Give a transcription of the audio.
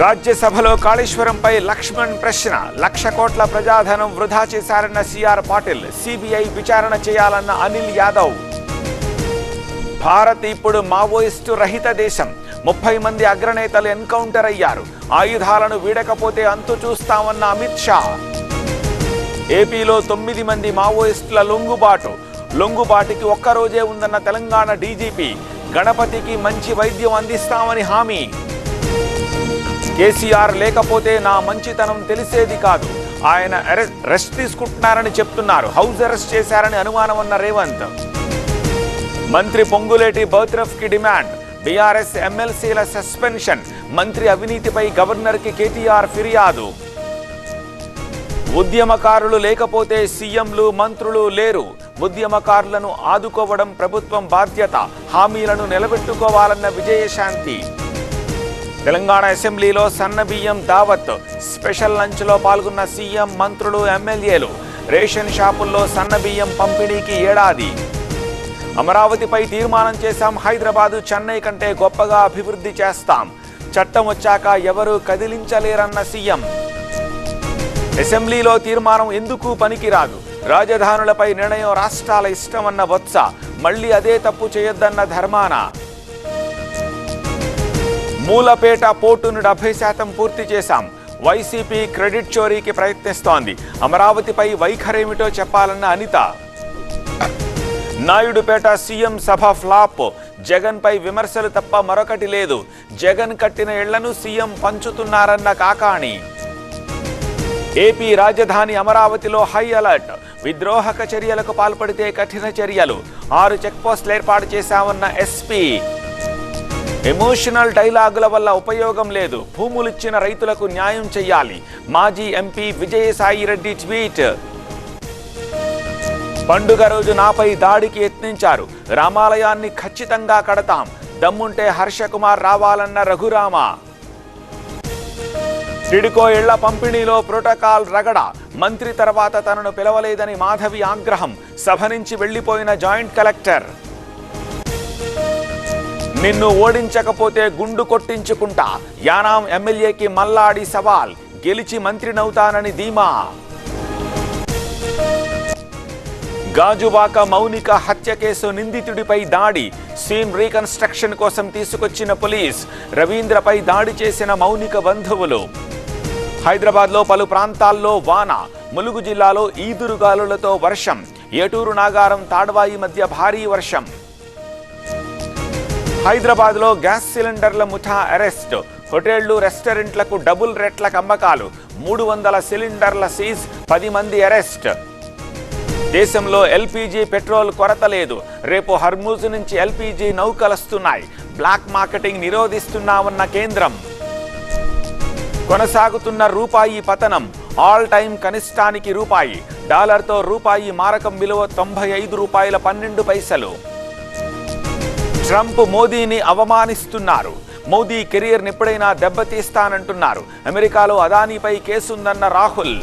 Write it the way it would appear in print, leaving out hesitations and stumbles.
రాజ్యసభలో కాళేశ్వరంపై లక్ష్మణ్ ప్రశ్న. 1,00,000 కోట్ల ప్రజాధనం వృధా చేశారన్న సిఆర్ పాటిల్. సిబిఐ విచారణ చేయాలన్న అనిల్ యాదవ్. భారత్ ఇప్పుడు మావోయిస్టు రహిత దేశం. 30 మంది అగ్రనేతలు ఎన్కౌంటర్ అయ్యారు. ఆయుధాలను వీడకపోతే అంతు చూస్తామన్న అమిత్ షా. ఏపీలో 9 మంది మావోయిస్టుల లొంగుబాటుకి ఒక్కరోజే ఉందన్న తెలంగాణ డీజీపీ. గణపతికి మంచి వైద్యం అందిస్తామని హామీ. కేసీఆర్ లేకపోతే నా మంచితనం తెలిసేది కాదు. ఆయన రెస్ట్ తీసుకుంటున్నారని చెప్తున్నారు. హౌస్ అరెస్ట్ చేశారని అనుమానం అన్న రేవంత్. మంత్రి పొంగులేటి బర్త్రఫ్ కి డిమాండ్. BRS ఎమ్మెల్సీల suspension. మంత్రి అవినీతిపై గవర్నర్కి కేటీఆర్ ఫిర్యాదు. ఉద్యమకారులు లేకపోతే సీఎంలు మంత్రులు లేరు. ఉద్యమకారులను ఆదుకోవడం ప్రభుత్వం బాధ్యత. హామీలను నిలబెట్టుకోవాలన్న విజయశాంతి. తెలంగాణ అసెంబ్లీలో సన్నబియ్యం దావత్. స్పెషల్ లంచ్లో పాల్గొన్న సీఎం, మంత్రులు, ఎమ్మెల్యేలు. రేషన్ షాపుల్లో సన్నబియ్యం పంపిణీకి ఏడాది. అమరావతిపై తీర్మానం చేశాం. హైదరాబాదు, చెన్నై కంటే గొప్పగా అభివృద్ధి చేస్తాం. చట్టం వచ్చాక ఎవరూ కదిలించలేరన్న సీఎం. అసెంబ్లీలో తీర్మానం ఎందుకు పనికిరాదు. రాజధానులపై నిర్ణయం రాష్ట్రాల ఇష్టమన్న బొత్స. మళ్లీ అదే తప్పు చేయొద్దన్న ధర్మాన. మూలపేట పోర్టును 70% పూర్తి చేశాం. వైసీపీ క్రెడిట్ చోరీకి ప్రయత్నిస్తోంది. అమరావతిపై వైఖరేమిటో చెప్పాలన్న అనిత. నాయుడుపేట సీఎం సభ ఫ్లాప్. జగన్పై విమర్శలు తప్ప మరొకటి లేదు. జగన్ కట్టిన ఇళ్లను సీఎం పంచుతున్నారన్న కాకాణి. ఏపీ రాజధాని అమరావతిలో హై అలర్ట్. విద్రోహక చర్యలకు పాల్పడితే కఠిన చర్యలు. 6 చెక్పోస్టులు ఏర్పాటు చేశామన్న ఎస్పీ. ఎమోషనల్ డైలాగుల వల్ల ఉపయోగం లేదు. భూములిచ్చిన రైతులకు న్యాయం చెయ్యాలి. మాజీ ఎంపీ విజయసాయిరెడ్డి ట్వీట్. పండుగ రోజు నాపై దాడికి యత్నించారు. రామాలయాన్ని ఖచ్చితంగా కడతాం. దమ్ముంటే హర్షకుమార్ రావాలన్న రఘురామ. టిడ్కో ఇళ్ల పంపిణీలో ప్రోటోకాల్ రగడ. మంత్రి తర్వాత తనను పిలవలేదని మాధవి ఆగ్రహం. సభ నుంచి వెళ్లిపోయిన జాయింట్ కలెక్టర్. నిన్ను ఓడించకపోతే గుండు కొట్టించుకుంటా. యానాం ఎమ్మెల్యేకి మల్లాడి సవాల్. గెలిచి మంత్రినవుతానని ధీమా. గాజువాక మౌనిక హత్య కేసు నిందితుడిపై దాడి. సీన్ రీకన్స్ట్రక్షన్ కోసం తీసుకొచ్చిన పోలీస్. రవీంద్రపై దాడి చేసిన మౌనిక బంధువులు. హైదరాబాద్లో పలు ప్రాంతాల్లో వాన. ములుగు జిల్లాలో ఈదురుగాలులతో వర్షం. ఏటూరు, నాగారం, తాడ్వాయి మధ్య భారీ వర్షం. హైదరాబాద్లో గ్యాస్ సిలిండర్ల ముఠా అరెస్ట్. హోటళ్లు, రెస్టారెంట్లకు డబుల్ రేట్లకు అమ్మకాలు. 300 సిలిండర్ల సీజ్. 10 మంది అరెస్ట్. దేశంలో ఎల్పీజీ, పెట్రోల్ కొరత లేదు. రేపు హర్మూజ్ నుంచి ఎల్పీజీ నౌకలొస్తున్నాయి. బ్లాక్ మార్కెటింగ్ నిరోధిస్తున్నామన్న కేంద్రం. కొనసాగుతున్న రూపాయి పతనం. ఆల్ టైమ్ కనిష్టానికి రూపాయి. డాలర్తో రూపాయి మారకం విలువ $95.12. ట్రంప్ మోదీని అవమానిస్తున్నారు. మోదీ కెరీర్ని ఎప్పుడైనా దెబ్బతీస్తానంటున్నారు. అమెరికాలో అదానీపై కేసుందన్న రాహుల్.